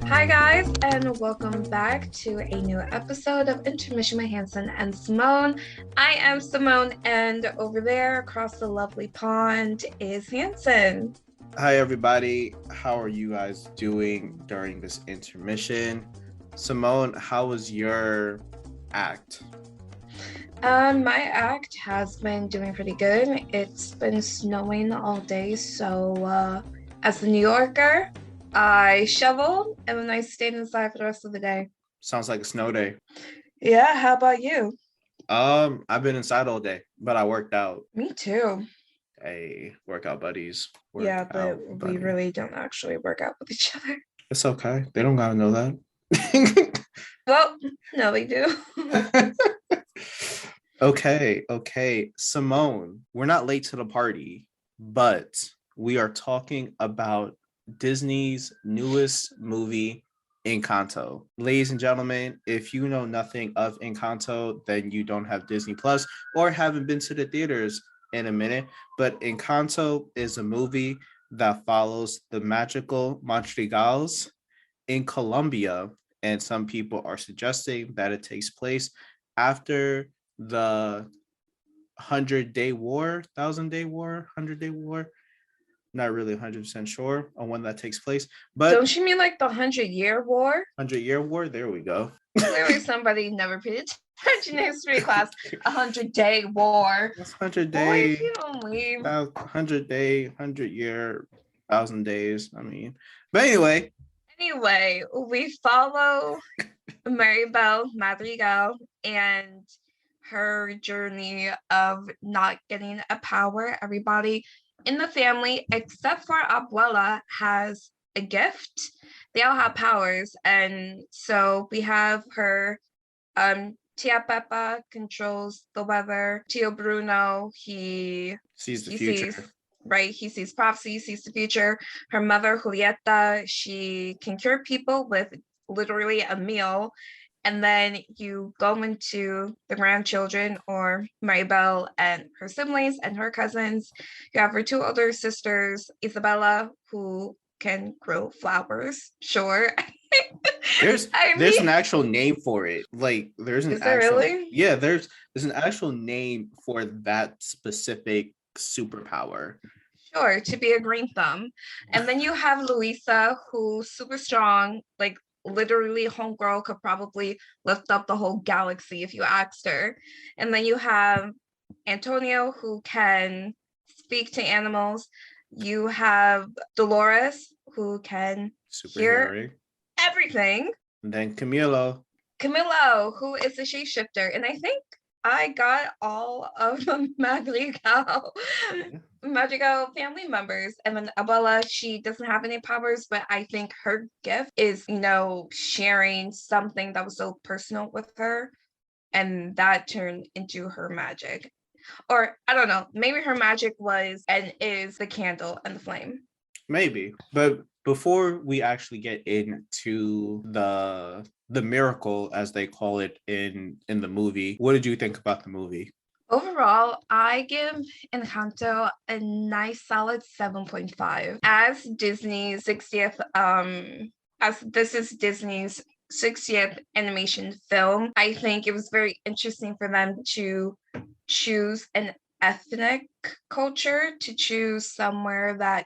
Hi, guys, and welcome back to a new episode of Intermission with Hanson and Simone. I am Simone, and over there across the lovely pond is Hanson. Hi, everybody. How are you guys doing during this intermission? Simone, how was your act? My act has been doing pretty good. It's been snowing all day, so as a New Yorker, I shoveled and then I stayed inside for the rest of the day. Sounds like a snow day. Yeah, how about you? I've been inside all day, but I worked out. Me too. Hey, workout buddies. Yeah, but Workout we buddy. really don't actually work out with each other. It's okay. They don't gotta know that. Well, no, we do. Okay. Simone, we're not late to the party, but we are talking about Disney's newest movie, Encanto. Ladies and gentlemen, if you know nothing of Encanto, then you don't have Disney Plus or haven't been to the theaters in a minute. But Encanto is a movie that follows the magical Madrigals in Colombia, and some people are suggesting that it takes place after the 100-day war, 1,000-day war, 100-day war. Not really 100% sure on when that takes place, but Don't you mean like the 100-Year War? 100-year war. There we go. Clearly, somebody never paid attention in history class. 100-Day War. That's 100 Boy, day, if you don't leave. about 100-day, 100-year, 1,000 days. I mean, but anyway, We follow Maribel Madrigal and her journey of not getting a power. Everybody in the family, except for Abuela, has a gift. They all have powers. And so we have her, Tia Peppa controls the weather. Tio Bruno, he sees the he future. sees, right? He sees prophecy, he sees the future. Her mother, Julieta, she can cure people with literally a meal. And then you go into the grandchildren, or Maribel and her siblings and her cousins. You have her two older sisters, Isabella, who can grow flowers. Sure. There's an actual name for it. Like there's an Is there actual really? Yeah, there's an actual name for that specific superpower. Sure, to be a green thumb. And then you have Luisa, who's super strong, like literally homegirl, could probably lift up the whole galaxy if you asked her. And then you have Antonio, who can speak to animals. You have Dolores, who can hear Superhero. everything. And then Camilo. Camilo, who is a shapeshifter. And I think I got all of the Madrigal family members. And then Abuela, she doesn't have any powers, but I think her gift is, sharing something that was so personal with her. And that turned into her magic. Or I don't know, maybe her magic was and is the candle and the flame. Maybe. But before we actually get into the miracle, as they call it in the movie, what did you think about the movie? Overall, I give Encanto a nice solid 7.5. As Disney's 60th, as this is Disney's 60th animation film, I think it was very interesting for them to choose an ethnic culture, to choose somewhere that,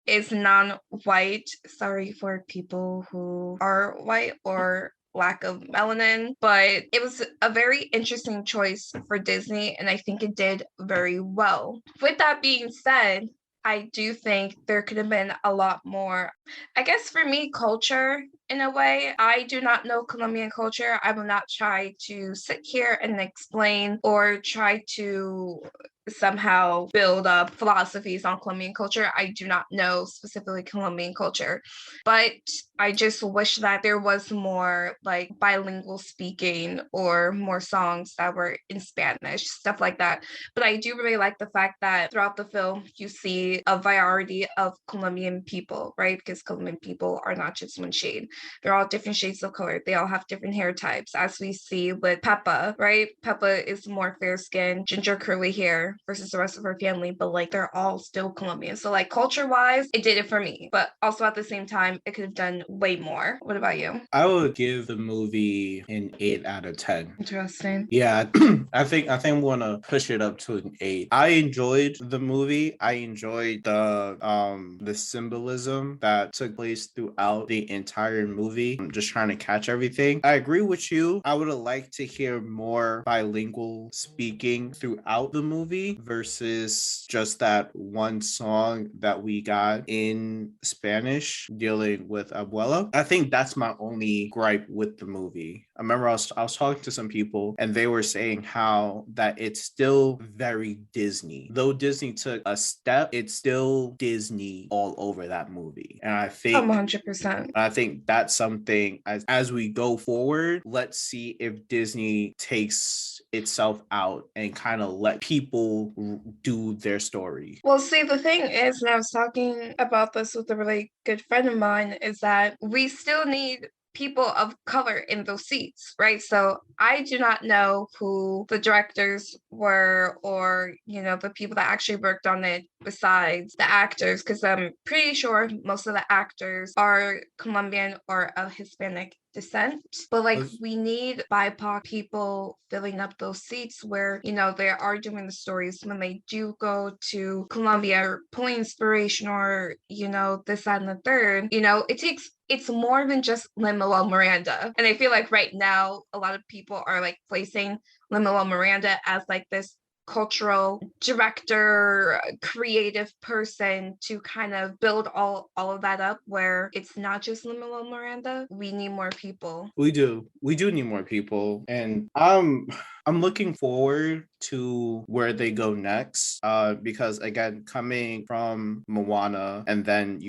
is non-white. Sorry for people who are white or lack of melanin, but it was a very interesting choice for Disney, and I think it did very well. With that being said, I do think there could have been a lot more. I guess for me, culture, in a way, I do not know Colombian culture. I will not try to sit here and explain or try to somehow build up philosophies on Colombian culture. I do not know specifically Colombian culture, but I just wish that there was more like bilingual speaking or more songs that were in Spanish, stuff like that. But I do really like the fact that throughout the film, you see a variety of Colombian people, right? Because Colombian people are not just one shade. They're all different shades of color. They all have different hair types, as we see with Peppa, right? Peppa is more fair skinned, ginger curly hair versus the rest of her family, but like they're all still Colombian. So like culture wise, it did it for me. But also at the same time, it could have done way more. What about you? I would give the movie an 8 out of 10. Interesting. Yeah, I think I'm gonna push it up to an 8. I enjoyed the movie. I enjoyed the symbolism that took place throughout the entire movie. I'm just trying to catch everything. I agree with you. I would have liked to hear more bilingual speaking throughout the movie versus just that one song that we got in Spanish dealing with Abuela. I think that's my only gripe with the movie. I remember I was talking to some people and they were saying how that it's still very Disney. Though Disney took a step, it's still Disney all over that movie. And I think 100%. I think that's something as we go forward, let's see if Disney takes itself out and kind of let people do their story. Well, see, the thing is, and I was talking about this with a really good friend of mine, is that we still need people of color in those seats, right? So I do not know who the directors were or, the people that actually worked on it besides the actors, because I'm pretty sure most of the actors are Colombian or of Hispanic descent. But like we need BIPOC people filling up those seats where, they are doing the stories when they do go to Colombia or pulling inspiration or, this, that, and the third, it's more than just Lin-Manuel Miranda. And I feel like right now, a lot of people are like placing Lin-Manuel Miranda as like this cultural director, creative person to kind of build all of that up where it's not just Lin-Manuel Miranda. We need more people. We do need more people. And I'm looking forward to where they go next, because again, coming from Moana and then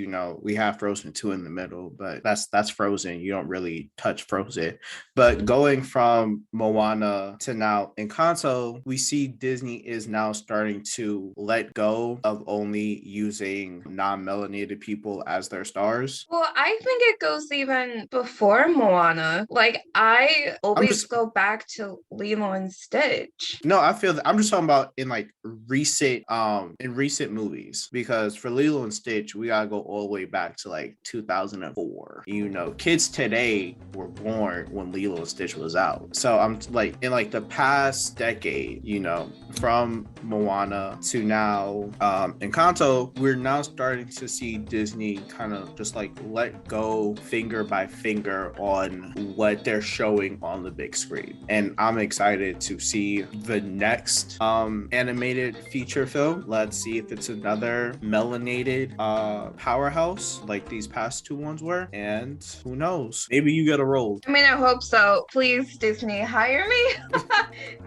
we have Frozen 2 in the middle, but that's Frozen. You don't really touch Frozen. But going from Moana to now Encanto, we see Disney is now starting to let go of only using non-melanated people as their stars. Well, I think it goes even before Moana. Like I always go back to Lilo and Stitch. No, I feel that I'm just talking about in like recent movies, because for Lilo and Stitch, we gotta go all the way back to like 2004. Kids today were born when Lilo and Stitch was out. So I'm like in like the past decade, from Moana to now Encanto, we're now starting to see Disney kind of just like let go finger by finger on what they're showing on the big screen. And I'm excited to see the next animated feature film. Let's see if it's another melanated powerhouse like these past two ones were. And who knows? Maybe you get a role. I mean, I hope so. Please, Disney, hire me.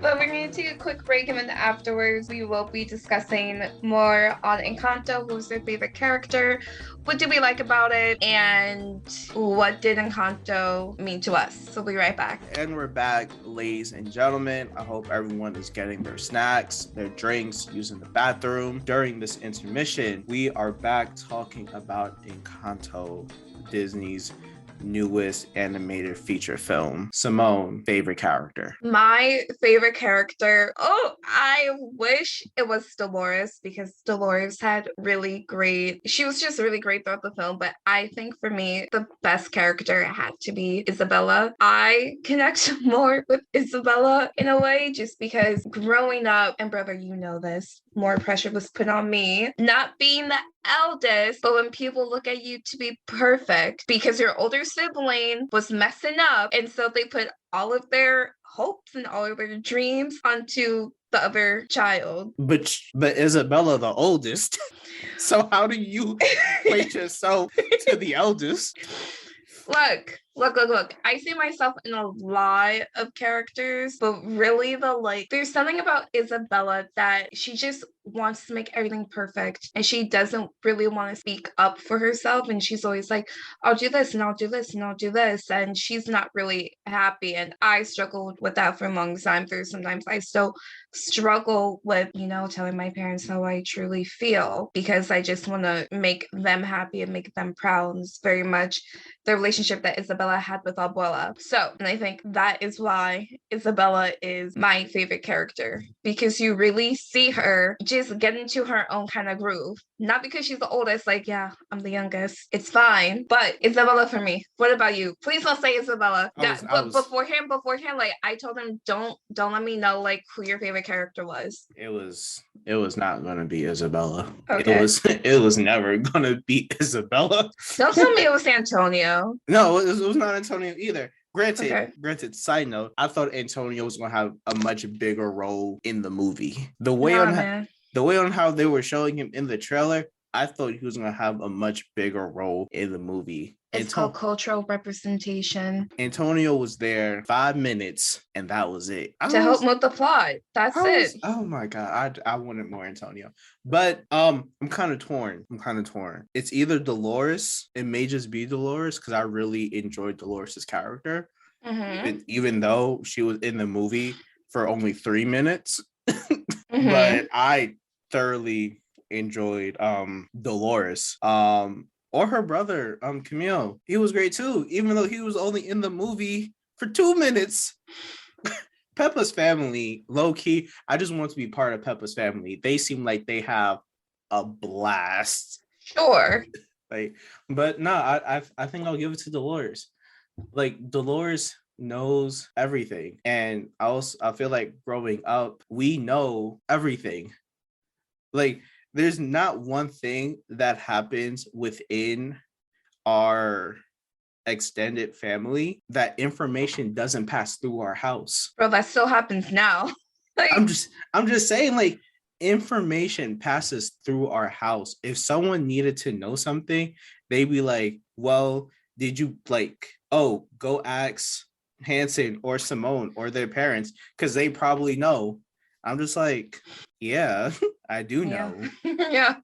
But we're going to take a quick break, and then afterwards we will be discussing more on Encanto. Who's their favorite character? What did we like about it? And what did Encanto mean to us? So we'll be right back. And we're back, ladies and gentlemen. I hope everyone is getting their snacks, their drinks, using the bathroom. During this intermission, we are back talking about Encanto, Disney's newest animated feature film. Simone, favorite character? My favorite character, I wish it was Dolores, because Dolores she was just really great throughout the film, but I think for me, the best character had to be Isabella. I connect more with Isabella in a way, just because growing up, and brother, this, more pressure was put on me, not being the eldest, but when people look at you to be perfect because your older sibling was messing up, and so they put all of their hopes and all of their dreams onto the other child. But Isabella the oldest. So how do you equate yourself to the eldest? Look, Look. I see myself in a lot of characters, but really there's something about Isabella that she just wants to make everything perfect and she doesn't really want to speak up for herself. And she's always like, I'll do this and I'll do this and I'll do this. And she's not really happy. And I struggled with that for a long time. There's sometimes I still struggle with, telling my parents how I truly feel because I just want to make them happy and make them proud. And it's very much the relationship that Isabella had with Abuela. So, and I think that is why Isabella is my favorite character because you really see her just get into her own kind of groove. Not because she's the oldest, like, yeah, I'm the youngest. It's fine. But Isabella for me. What about you? Please don't say Isabella. But beforehand, like I told him, don't let me know like who your favorite character was. It was not gonna be Isabella. Okay. It was never gonna be Isabella. Don't tell me it was Antonio. No, it was not Antonio either. Granted, side note, I thought Antonio was gonna have a much bigger role in the movie. The way on how they were showing him in the trailer, I thought he was gonna have a much bigger role in the movie. It's called cultural representation. Antonio was there 5 minutes, and that was it. To help move the plot. That's it. Oh my god, I wanted more Antonio, but I'm kind of torn. It's either Dolores. It may just be Dolores because I really enjoyed Dolores's character, even though she was in the movie for only 3 minutes. But I thoroughly enjoyed Dolores. Or her brother, Camille. He was great too, even though he was only in the movie for 2 minutes. Peppa's family, low key, I just want to be part of Peppa's family. They seem like they have a blast. Sure. But no, I think I'll give it to Dolores. Like Dolores knows everything, and I feel like growing up, we know everything. Like, there's not one thing that happens within our extended family that information doesn't pass through our house. Bro, that still happens now. I'm just saying, like, information passes through our house. If someone needed to know something, they'd be like, well, did you go ask Hanson or Simone or their parents because they probably know. I'm just like, yeah, I do know. Yeah.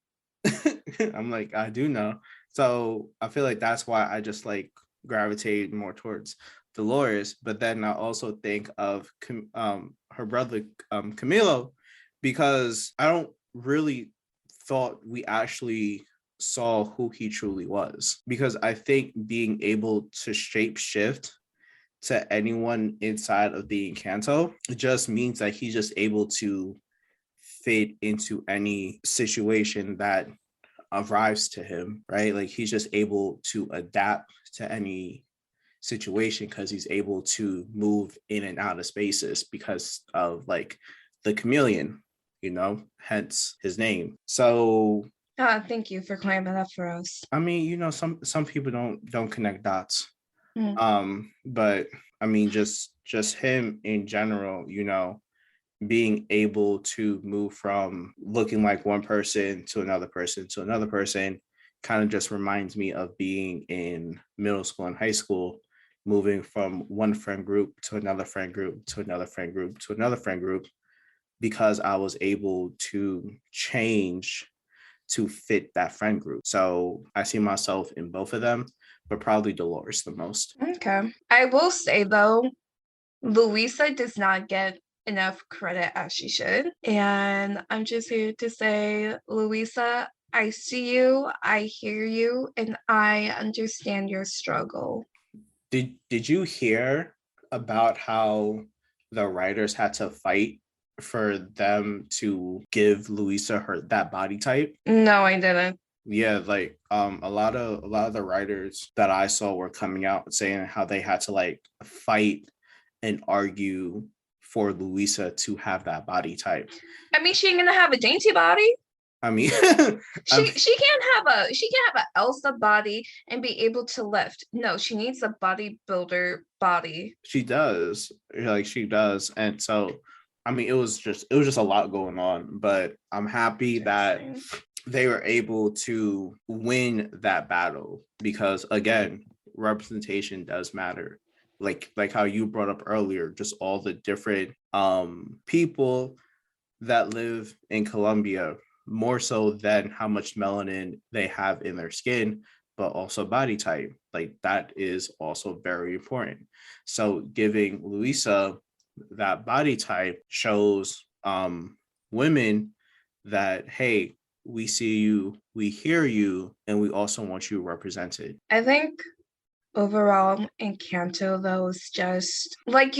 I'm like, I do know. So I feel like that's why I just like gravitated more towards Dolores. But then I also think of her brother Camilo, because I don't really thought we actually saw who he truly was. Because I think being able to shape shift to anyone inside of the Encanto, it just means that he's just able to fit into any situation that arrives to him, right? Like he's just able to adapt to any situation because he's able to move in and out of spaces because of like the chameleon, hence his name. So thank you for clearing that up for us. I mean, some people don't connect dots. But I mean, just him in general, being able to move from looking like one person to another person kind of just reminds me of being in middle school and high school, moving from one friend group to another friend group to another friend group to another friend group, because I was able to change to fit that friend group. So I see myself in both of them, but probably Dolores the most. Okay. I will say though, Luisa does not get enough credit as she should. And I'm just here to say, Luisa, I see you, I hear you, and I understand your struggle. Did you hear about how the writers had to fight for them to give Luisa that body type? No, I didn't. Yeah, like a lot of the writers that I saw were coming out saying how they had to like fight and argue for Luisa to have that body type. I mean, she ain't gonna have a dainty body. I mean, she can't have an Elsa body and be able to lift. No, she needs a bodybuilder body. She does, and so I mean, it was just a lot going on. But I'm happy that they were able to win that battle because, again, representation does matter. Like how you brought up earlier, just all the different people that live in Colombia, more so than how much melanin they have in their skin, but also body type. Like that is also very important. So giving Luisa that body type shows women that, hey, we see you, we hear you, and we also want you represented. I think overall Encanto though is just like